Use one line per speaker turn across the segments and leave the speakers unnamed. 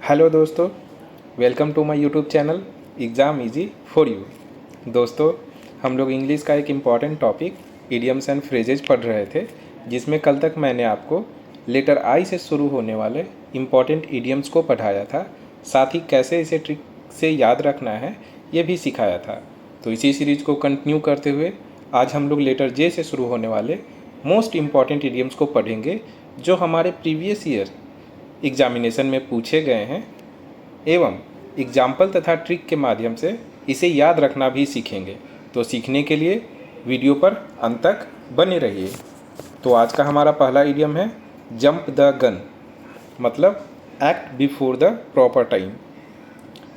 Hello दोस्तों, welcome to my YouTube channel exam easy for you. दोस्तों, हम लोग इंग्लिश का एक important topic idioms and phrases पढ़ रहे थे, जिसमें कल तक मैंने आपको लेटर आई से शुरू होने वाले इम्पॉर्टेंट इडियम्स को पढ़ाया था। साथ ही कैसे इसे ट्रिक से याद रखना है ये भी सिखाया था। तो इसी सीरीज़ को कंटिन्यू करते हुए आज हम लोग लेटर जे से शुरू होने वाले मोस्ट इम्पॉर्टेंट इडियम्स को पढ़ेंगे, जो हमारे प्रीवियस ईयर एग्जामिनेशन में पूछे गए हैं एवं एग्जाम्पल तथा ट्रिक के माध्यम से इसे याद रखना भी सीखेंगे। तो सीखने के लिए वीडियो पर अंत तक बने रहिए। तो आज का हमारा पहला इडियम है जंप द गन, मतलब act before the proper time,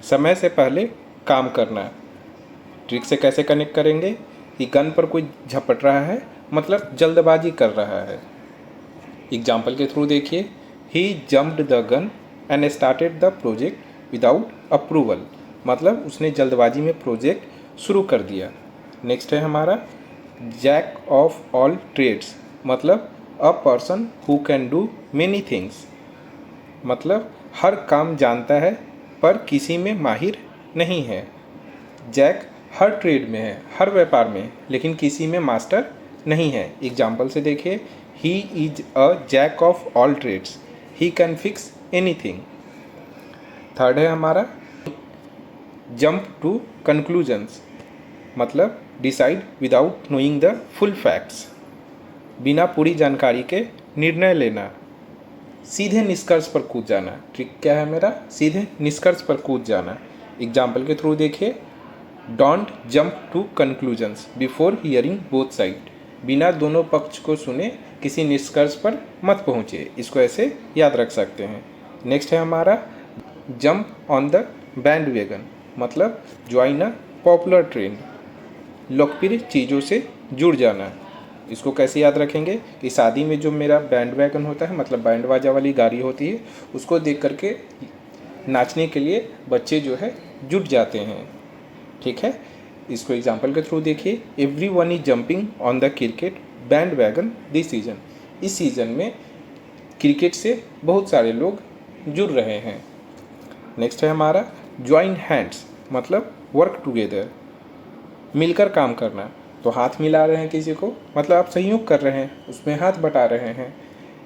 समय से पहले काम करना। ट्रिक से कैसे कनेक्ट करेंगे कि गन पर कोई झपट रहा है, मतलब जल्दबाजी कर रहा है। एग्जाम्पल के थ्रू देखिए, he jumped the gun and started the project without approval, मतलब उसने जल्दबाजी में प्रोजेक्ट शुरू कर दिया। नेक्स्ट है हमारा जैक ऑफ ऑल ट्रेड्स, मतलब a person who can do many things, मतलब हर काम जानता है पर किसी में माहिर नहीं है। जैक हर ट्रेड में है, हर व्यापार में, लेकिन किसी में मास्टर नहीं है। एग्जाम्पल से देखिए, he is a jack of all trades, he can fix anything. Third है हमारा जंप टू कंक्लूजन्स, मतलब decide without knowing the full facts, बिना पूरी जानकारी के निर्णय लेना, सीधे निष्कर्ष पर कूद जाना। ट्रिक क्या है मेरा? सीधे निष्कर्ष पर कूद जाना। एग्जाम्पल के थ्रू देखिए, don't jump to conclusions before hearing both side, बिना दोनों पक्ष को सुने किसी निष्कर्ष पर मत पहुँचे। इसको ऐसे याद रख सकते हैं। नेक्स्ट है हमारा jump on the band wagon, मतलब ज्वाइन अ पॉपुलर ट्रेंड, लोकप्रिय चीज़ों से जुड़ जाना। इसको कैसे याद रखेंगे कि शादी में जो मेरा बैंड वैगन होता है, मतलब बैंड बाजा वाली गाड़ी होती है, उसको देख करके नाचने के लिए बच्चे जो है जुट जाते हैं। ठीक है, इसको एग्जाम्पल के थ्रू देखिए, every one is jumping on the cricket band wagon this season, इस सीज़न में क्रिकेट से बहुत सारे लोग जुड़ रहे हैं। नेक्स्ट है हमारा ज्वाइन हैंड्स, मतलब वर्क टुगेदर, मिलकर काम करना। तो हाथ मिला रहे हैं किसी को, मतलब आप सहयोग कर रहे हैं, उसमें हाथ बटा रहे हैं।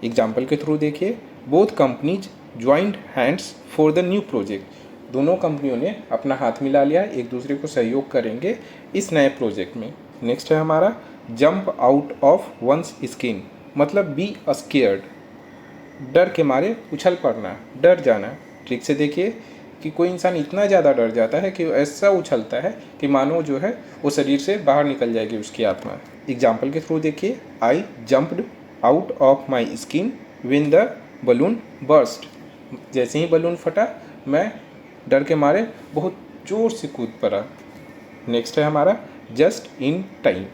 एग्जाम्पल के थ्रू देखिए, both companies joint hands for the new project, दोनों कंपनियों ने अपना हाथ मिला लिया, एक दूसरे को सहयोग करेंगे इस नए प्रोजेक्ट में। नेक्स्ट है हमारा jump out of one's skin, मतलब बी स्केयर्ड, डर के मारे उछल पड़ना, डर जाना। ट्रिक से देखिए कि कोई इंसान इतना ज़्यादा डर जाता है कि ऐसा उछलता है कि मानो जो है वो शरीर से बाहर निकल जाएगी उसकी आत्मा। एग्जाम्पल के थ्रू देखिए, I jumped out of my skin when the balloon burst, जैसे ही बलून फटा मैं डर के मारे बहुत ज़ोर से कूद पड़ा। नेक्स्ट है हमारा just in time,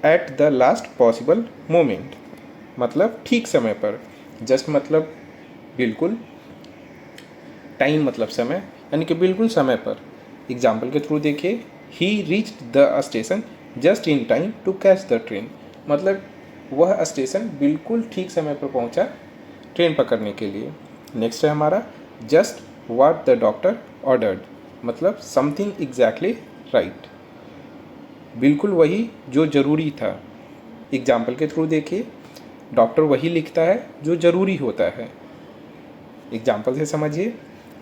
at the last possible moment, मतलब ठीक समय पर। जस्ट मतलब बिल्कुल, टाइम मतलब समय, यानी कि बिल्कुल समय पर। एग्जाम्पल के थ्रू देखिए, he reached the station just in time to catch the train, मतलब वह स्टेशन बिल्कुल ठीक समय पर पहुंचा ट्रेन पकड़ने के लिए। नेक्स्ट है हमारा just what the doctor ordered, मतलब समथिंग एग्जैक्टली राइट, बिल्कुल वही जो ज़रूरी था। एग्जाम्पल के थ्रू देखिए, डॉक्टर वही लिखता है जो ज़रूरी होता है। एग्जाम्पल से समझिए,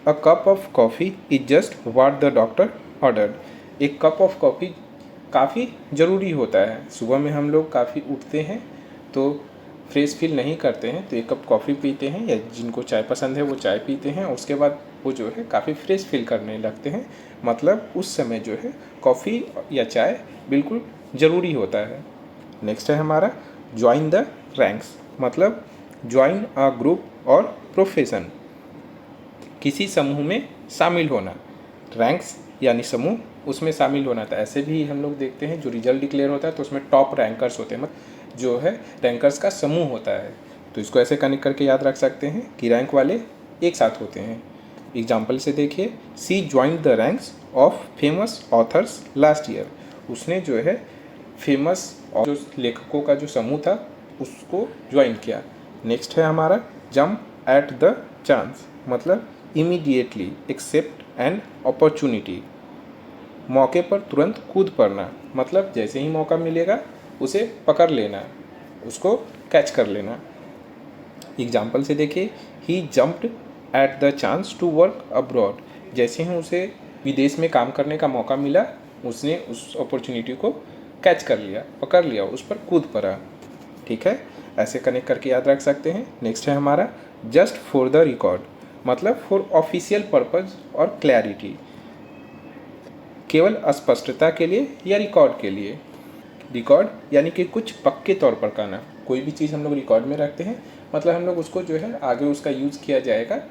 a cup of coffee is just what the doctor ordered, एक कप ऑफ कॉफ़ी काफ़ी ज़रूरी होता है। सुबह में हम लोग काफ़ी उठते हैं तो फ्रेश फील नहीं करते हैं, तो एक कप कॉफ़ी पीते हैं, या जिनको चाय पसंद है वो चाय पीते हैं, उसके बाद वो जो है काफ़ी फ्रेश फील करने लगते हैं। मतलब उस समय जो है कॉफ़ी या चाय बिल्कुल ज़रूरी होता है। नेक्स्ट है हमारा ज्वाइन द रैंक्स, मतलब ज्वाइन अ ग्रुप और प्रोफेशन, किसी समूह में शामिल होना। रैंक्स यानी समूह, उसमें शामिल होना था। ऐसे भी हम लोग देखते हैं जो रिजल्ट डिक्लेयर होता है तो उसमें टॉप रैंकर्स होते हैं, मतलब जो है रैंकर्स का समूह होता है। तो इसको ऐसे कनेक्ट करके याद रख सकते हैं कि रैंक वाले एक साथ होते हैं। एग्जाम्पल से देखिए, she join the ranks of famous authors last year, उसने जो है फेमस और जो लेखकों का जो समूह था उसको ज्वाइन किया। नेक्स्ट है हमारा जंप एट द चांस, मतलब इमीडिएटली एक्सेप्ट एन अपॉर्चुनिटी, मौके पर तुरंत कूद पड़ना, मतलब जैसे ही मौका मिलेगा उसे पकड़ लेना, उसको कैच कर लेना। एग्जाम्पल से देखिए, he jumped at the chance to work abroad, जैसे ही उसे विदेश में काम करने का मौका मिला उसने उस अपॉर्चुनिटी को कैच कर लिया, पकड़ लिया, उस पर कूद पड़ा। ठीक है, ऐसे कनेक्ट करके याद रख सकते हैं। नेक्स्ट है हमारा जस्ट फॉर द रिकॉर्ड, मतलब फॉर ऑफिशियल पर्पज और क्लैरिटी, केवल स्पष्टता के लिए या रिकॉर्ड के लिए। रिकॉर्ड यानी कि कुछ पक्के तौर पर कहना, कोई भी चीज़ हम लोग रिकॉर्ड में रखते हैं मतलब हम लोग उसको जो है आगे उसका यूज़ किया जाएगा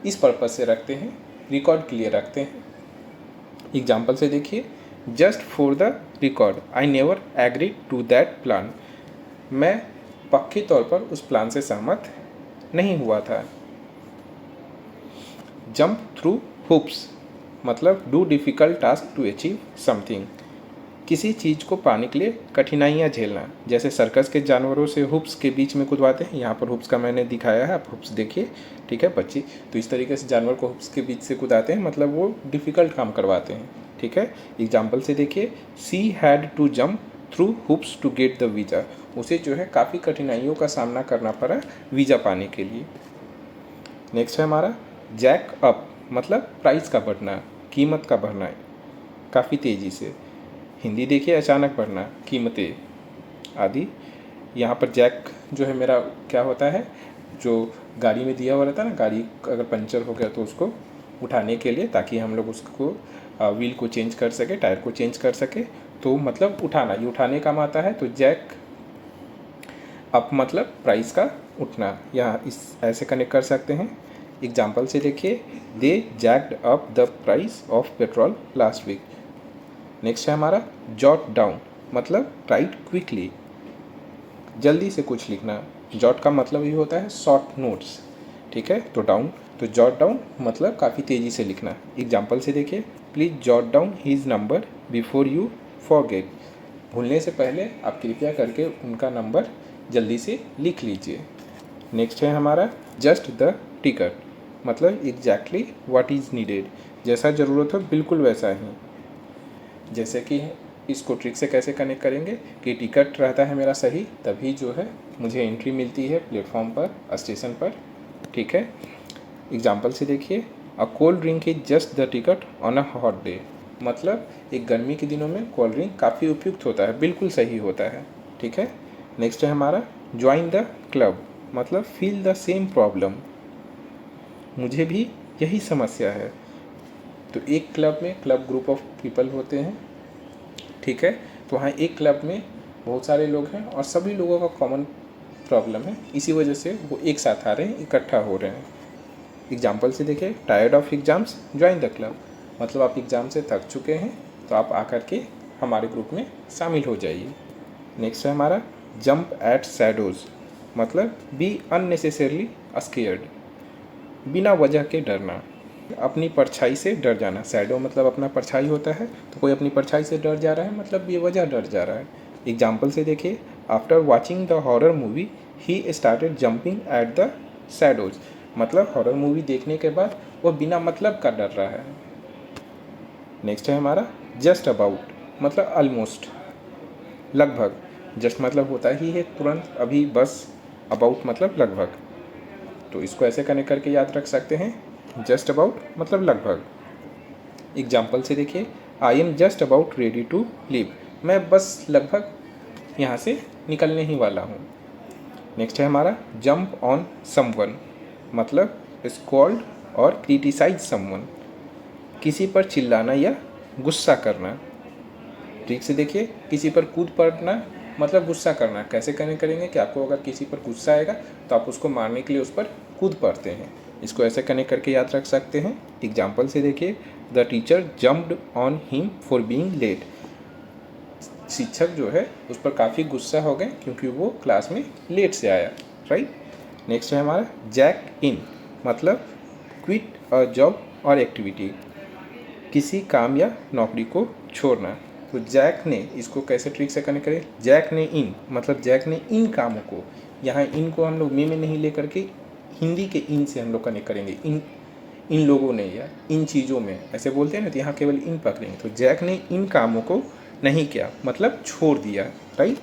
इस पर्पज़ से रखते हैं, रिकॉर्ड के लिए रखते हैं। एग्जाम्पल से देखिए, just for the record I never agree to that plan, मैं पक्के तौर पर उस प्लान से सहमत नहीं हुआ था। जंप थ्रू हुप्स, मतलब do difficult task to achieve something, किसी चीज़ को पाने के लिए कठिनाइयाँ झेलना, जैसे सर्कस के जानवरों से हुप्स के बीच में कूदवाते हैं, यहाँ पर हुप्स का मैंने दिखाया है, आप हुप्स देखिए। ठीक है बच्ची, तो इस तरीके से जानवर को हुप्स के बीच से कूदाते हैं, मतलब वो डिफ़िकल्ट काम करवाते हैं। ठीक है, एग्जाम्पल से देखिए, she had to jump through hoops to get the visa, उसे जो है काफ़ी कठिनाइयों का सामना करना पड़ा वीज़ा पाने के लिए। नेक्स्ट है हमारा जैक अप, मतलब प्राइस का बढ़ना, कीमत का बढ़ना काफ़ी तेज़ी से। हिंदी देखिए, अचानक बढ़ना, कीमतें आदि। यहाँ पर जैक जो है मेरा क्या होता है, जो गाड़ी में दिया हुआ रहता है ना, गाड़ी अगर पंचर हो गया तो उसको उठाने के लिए, ताकि हम लोग उसको व्हील को चेंज कर सके, टायर को चेंज कर सके, तो मतलब उठाना, ये उठाने काम आता है। तो जैक अप मतलब प्राइस का उठना, यहाँ इस ऐसे कनेक्ट कर सकते हैं। एग्जाम्पल से देखिए, they jacked up the price of petrol last week. Next है हमारा जॉट डाउन, मतलब राइट क्विकली, जल्दी से कुछ लिखना। जॉट का मतलब ये होता है शॉर्ट नोट्स। ठीक है, तो डाउन, तो जॉट डाउन मतलब काफ़ी तेज़ी से लिखना। एग्जाम्पल से देखिए, please jot down his number before you forget, भूलने से पहले आप कृपया करके उनका नंबर जल्दी से लिख लीजिए। नेक्स्ट है हमारा जस्ट द टिकट, मतलब एग्जैक्टली व्हाट इज़ नीडेड, जैसा ज़रूरत हो बिल्कुल वैसा ही। जैसे कि इसको ट्रिक से कैसे कनेक्ट करेंगे कि टिकट रहता है मेरा सही, तभी जो है मुझे एंट्री मिलती है प्लेटफॉर्म पर, स्टेशन पर। ठीक है, एग्जाम्पल से देखिए, a cold drink is just the ticket on a hot day, मतलब एक गर्मी के दिनों में कोल्ड ड्रिंक काफ़ी उपयुक्त होता है, बिल्कुल सही होता है। ठीक है, नेक्स्ट है हमारा ज्वाइन द क्लब, मतलब फील द सेम प्रॉब्लम, मुझे भी यही समस्या है। तो एक क्लब में, क्लब ग्रुप ऑफ पीपल होते हैं। ठीक है, तो वहाँ एक क्लब में बहुत सारे लोग हैं और सभी लोगों का कॉमन प्रॉब्लम है, इसी वजह से वो एक साथ आ रहे हैं, इकट्ठा हो रहे हैं। एग्जाम्पल से देखिए, tired of exams join the club, मतलब आप एग्ज़ाम से थक चुके हैं तो आप आकर के हमारे ग्रुप में शामिल हो जाइए। नेक्स्ट है हमारा जंप एट शैडोज़, मतलब बी अननेसेसरली स्केयर्ड, बिना वजह के डरना, अपनी परछाई से डर जाना। शैडो मतलब अपना परछाई होता है, तो कोई अपनी परछाई से डर जा रहा है मतलब बेवजह डर जा रहा है। एग्जाम्पल से देखिए, after watching the horror movie he started jumping at the shadows, मतलब हॉरर मूवी देखने के बाद वो बिना मतलब का डर रहा है। नेक्स्ट है हमारा जस्ट अबाउट, मतलब ऑलमोस्ट, लगभग। जस्ट मतलब होता ही है तुरंत, अभी, बस। अबाउट मतलब लगभग, तो इसको ऐसे कनेक्ट करके याद रख सकते हैं, जस्ट अबाउट मतलब लगभग। एग्जाम्पल से देखिए, I am just about ready to leave, मैं बस लगभग यहाँ से निकलने ही वाला हूँ। नेक्स्ट है हमारा जंप ऑन समवन, मतलब स्कॉल्ड और क्रिटिसाइज समवन, किसी पर चिल्लाना या गुस्सा करना। ठीक से देखिए, किसी पर कूद पड़ना मतलब गुस्सा करना। कैसे करेंगे कि आपको अगर किसी पर गुस्सा आएगा तो आप उसको मारने के लिए उस पर कूद पड़ते हैं, इसको ऐसे कनेक्ट करके याद रख सकते हैं। एग्जाम्पल से देखिए, the teacher jumped on him for being late, शिक्षक जो है उस पर काफ़ी गुस्सा हो गए क्योंकि वो क्लास में लेट से आया। राइट, नेक्स्ट है हमारा जैक इन, मतलब क्विट अ जॉब और एक्टिविटी, किसी काम या नौकरी को छोड़ना। तो जैक ने, इसको कैसे ट्रिक से कनेक्ट करें, जैक ने इन, मतलब जैक ने इन कामों को, यहाँ इन को हम लोग में नहीं लेकर के हिंदी के इन से हम लोग कनेक्ट करेंगे। इन इन लोगों ने या इन चीज़ों में ऐसे बोलते हैं ना, तो यहाँ केवल इन पकड़ेंगे। तो जैक ने इन कामों को नहीं किया मतलब छोड़ दिया, राइट।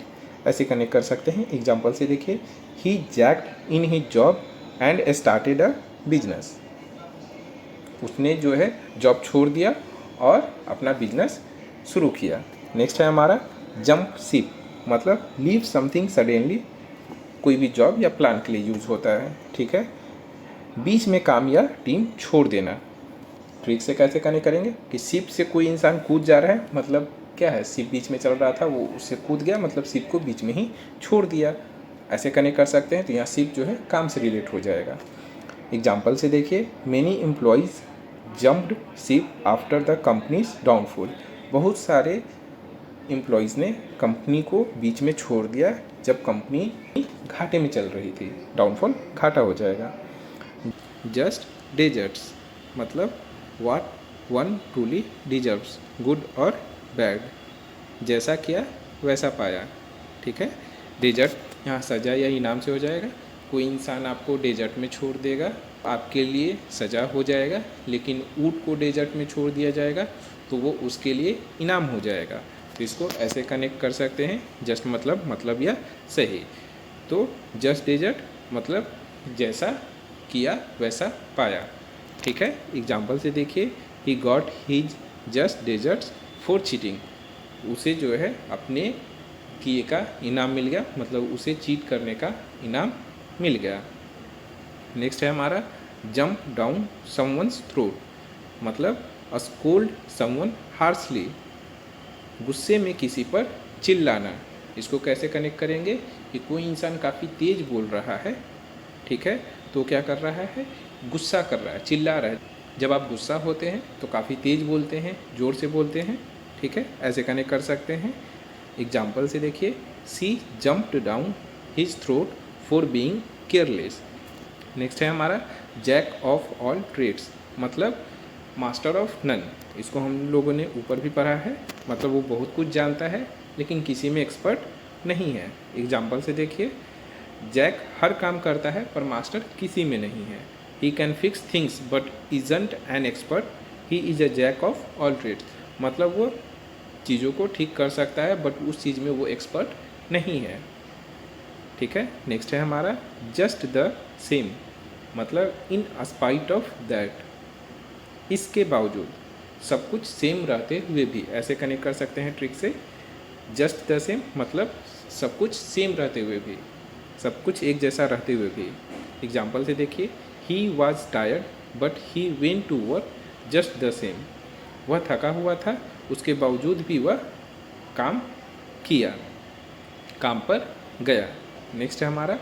ऐसे कनेक्ट कर सकते हैं। एग्जाम्पल से देखिए, he jacked in his job and started a business. उसने जो है जॉब छोड़ दिया और अपना बिजनेस शुरू किया। नेक्स्ट है हमारा जंप शिप, मतलब लीव समथिंग सडनली। कोई भी जॉब या प्लान के लिए यूज़ होता है, ठीक है। बीच में काम या टीम छोड़ देना। ट्रिक से कैसे कनेक्ट करेंगे कि शिप से कोई इंसान कूद जा रहा है, मतलब क्या है, शिप बीच में चल रहा था, वो उससे कूद गया, मतलब शिप को बीच में ही छोड़ दिया। ऐसे कनेक्ट कर सकते हैं। तो यहाँ शिप जो है काम से रिलेट हो जाएगा। एग्जाम्पल से देखिए, many employees jumped ship after the companies downfall. बहुत सारे एम्प्लॉयज़ ने कंपनी को बीच में छोड़ दिया जब कंपनी घाटे में चल रही थी। डाउनफॉल घाटा हो जाएगा। जस्ट डेजर्ट्स, मतलब what one truly deserves, good और बैड। जैसा किया वैसा पाया, ठीक है। डेजर्ट यहाँ सज़ा या इनाम से हो जाएगा। कोई इंसान आपको डेजर्ट में छोड़ देगा, आपके लिए सज़ा हो जाएगा, लेकिन ऊँट को डेजर्ट में छोड़ दिया जाएगा तो वो उसके लिए इनाम हो जाएगा। तो इसको ऐसे कनेक्ट कर सकते हैं, जस्ट मतलब या सही। तो जस्ट डेजर्ट मतलब जैसा किया वैसा पाया, ठीक है। एग्जाम्पल से देखिए, he got his just deserts for cheating. उसे जो है अपने किए का इनाम मिल गया, मतलब उसे चीट करने का इनाम मिल गया। नेक्स्ट है हमारा जंप डाउन समवन्स थ्रोट, मतलब स्कोल्ड समवन हार्शली। गुस्से में किसी पर चिल्लाना। इसको कैसे कनेक्ट करेंगे कि कोई इंसान काफ़ी तेज़ बोल रहा है, ठीक है, तो क्या कर रहा है, गुस्सा कर रहा है, चिल्ला रहा है। जब आप गुस्सा होते हैं तो काफ़ी तेज़ बोलते हैं, ज़ोर से बोलते हैं, ठीक है। ऐसे कनेक्ट कर सकते हैं। एग्जाम्पल से देखिए, she jumped down his throat for being careless. Next है हमारा जैक ऑफ ऑल ट्रेड्स, मतलब मास्टर ऑफ नन। इसको हम लोगों ने ऊपर भी पढ़ा है, मतलब वो बहुत कुछ जानता है लेकिन किसी में एक्सपर्ट नहीं है। एग्जाम्पल से देखिए, जैक हर काम करता है पर मास्टर किसी में नहीं है। He can fix things but isn't an expert, he is a jack of all trades. मतलब वो चीज़ों को ठीक कर सकता है बट उस चीज़ में वो एक्सपर्ट नहीं है, ठीक है। नेक्स्ट है हमारा जस्ट द सेम, मतलब इन स्पाइट ऑफ दैट, इसके बावजूद। सब कुछ सेम रहते हुए भी, ऐसे कनेक्ट कर सकते हैं ट्रिक से। जस्ट द सेम मतलब सब कुछ सेम रहते हुए भी, सब कुछ एक जैसा रहते हुए भी। एग्जाम्पल से देखिए, he was tired but he went to work just the same. वह थका हुआ था, उसके बावजूद भी वह काम किया, काम पर गया। नेक्स्ट है हमारा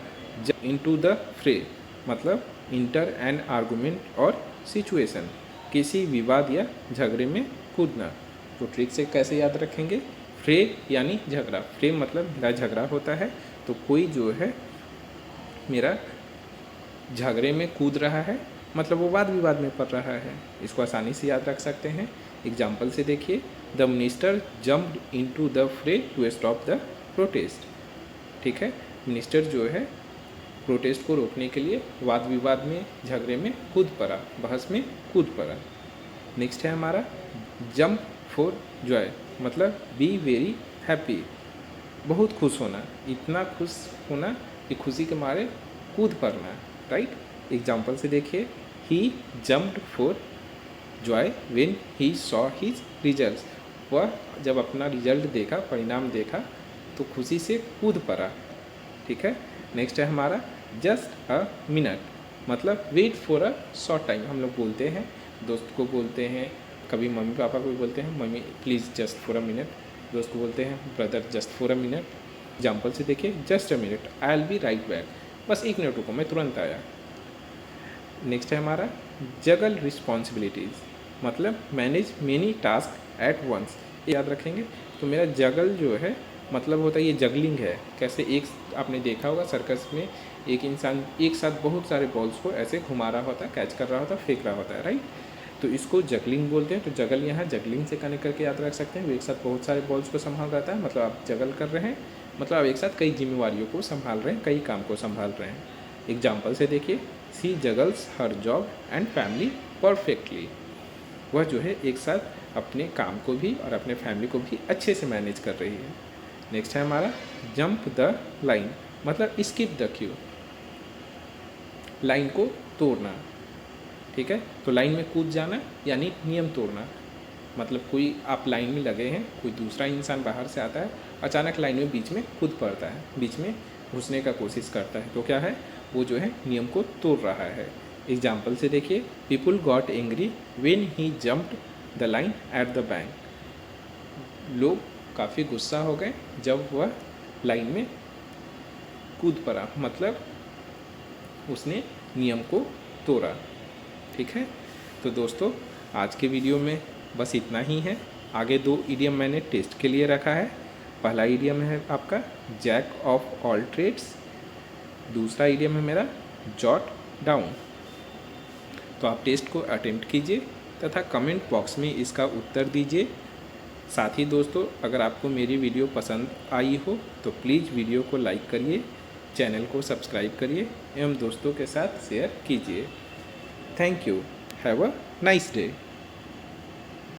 इनटू द फ्रे, मतलब इंटर एन आर्गूमेंट और सिचुएशन, किसी विवाद या झगड़े में कूदना। तो ट्रिक से कैसे याद रखेंगे, फ्रे यानी झगड़ा। फ्रे मतलब मेरा झगड़ा होता है, तो कोई जो है मेरा झगड़े में कूद रहा है, मतलब वो वाद विवाद में पड़ रहा है। इसको आसानी से याद रख सकते हैं। एग्जाम्पल से देखिए, the minister jumped into the fray to stop the protest, ठीक है। मिनिस्टर जो है प्रोटेस्ट को रोकने के लिए वाद विवाद में, झगड़े में कूद पड़ा, बहस में कूद पड़ा। नेक्स्ट है हमारा जंप फॉर जॉय, मतलब बी वेरी हैप्पी, बहुत खुश होना, इतना खुश होना कि खुशी के मारे कूद पड़ना, राइट। एग्जाम्पल से देखिए, he jumped for joy when he saw his results. वह जब अपना रिजल्ट देखा, परिणाम देखा, तो खुशी से कूद पड़ा, ठीक है। नेक्स्ट है हमारा जस्ट अ मिनट, मतलब wait for a short time. हम लोग बोलते हैं, दोस्त को बोलते हैं, कभी मम्मी पापा को भी बोलते हैं, mummy please just for a minute. दोस्त को बोलते हैं, brother just for a minute. Example से देखिए, just a minute, I will be right back, बस एक मिनट रुको, मैं तुरंत आया। नेक्स्ट है हमारा जगल रिस्पॉन्सिबिलिटीज़, मतलब manage many task at once. याद रखेंगे। तो मेरा जगल जो है मतलब होता है ये जगलिंग है। कैसे, एक आपने देखा होगा सर्कस में एक इंसान एक साथ बहुत सारे बॉल्स को ऐसे घुमा रहा होता है, कैच कर रहा होता है, फेंक रहा होता है, राइट। तो इसको जगलिंग बोलते हैं। तो जगल यहाँ जगलिंग से कनेक्ट करके याद रख सकते हैं। वो एक साथ बहुत सारे बॉल्स को संभाल रहता है, मतलब आप जगल कर रहे हैं, मतलब आप एक साथ कई जिम्मेवारियों को संभाल रहे हैं, कई काम को संभाल रहे हैं। एग्जाम्पल से देखिए, she जगल्स her job and family perfectly. वह जो है एक साथ अपने काम को भी और अपने फैमिली को भी अच्छे से मैनेज कर रही है। नेक्स्ट है हमारा जंप द लाइन, मतलब स्किप द क्यू, लाइन को तोड़ना। ठीक है, तो लाइन में कूद जाना यानी नियम तोड़ना। मतलब कोई आप लाइन में लगे हैं, कोई दूसरा इंसान बाहर से आता है, अचानक लाइन में बीच में कूद पड़ता है, बीच में घुसने का कोशिश करता है, तो क्या है, वो जो है नियम को तोड़ रहा है। एग्जाम्पल से देखिए, people got angry when he jumped the line at the bank. लोग काफ़ी गुस्सा हो गए जब वह लाइन में कूद पड़ा, मतलब उसने नियम को तोड़ा। ठीक है, तो दोस्तों आज के वीडियो में बस इतना ही है। आगे 2 इडियम मैंने टेस्ट के लिए रखा है। पहला इडियम है आपका जैक ऑफ ऑल ट्रेड्स, दूसरा इडियम है मेरा जॉट डाउन। तो आप टेस्ट को अटेम्प्ट कीजिए तथा कमेंट बॉक्स में इसका उत्तर दीजिए। साथ ही दोस्तों, अगर आपको मेरी वीडियो पसंद आई हो तो प्लीज़ वीडियो को लाइक करिए, चैनल को सब्सक्राइब करिए एवं दोस्तों के साथ शेयर कीजिए। Thank you. Have a nice day.